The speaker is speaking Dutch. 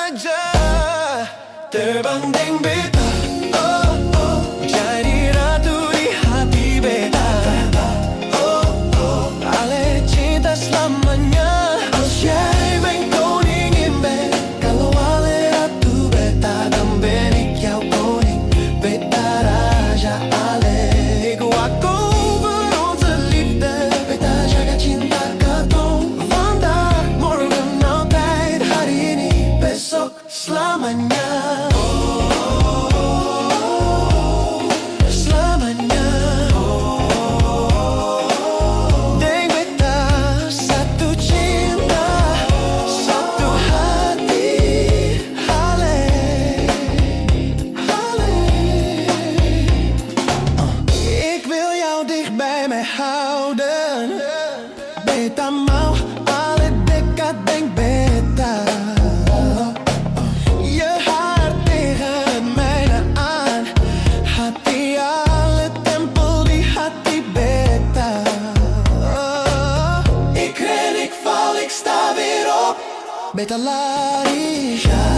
saja. Terbang deng beta, oh oh, jadi ratu di hati beta. Oh oh, ale cinta selamanya. Jij bent koningin ben, kalau ale ratu beta, dan ben ik jouw koning. Beta raja ale. Ik waak over onze liefde, beta jaga cinta katong. Vandaag, morgen, altijd, hari ini, besok, selamanya. Selamanya. Deng beta, satu cinta, satu hati. Hale, hale. Ik wil jou dicht bij mij houden. Beta mau, ale dekat deng beta. Je hart tegen het mijne aan. Hati alle tempel die hati beta. Ik ren, ik val, ik sta weer op. Beta lari, ja.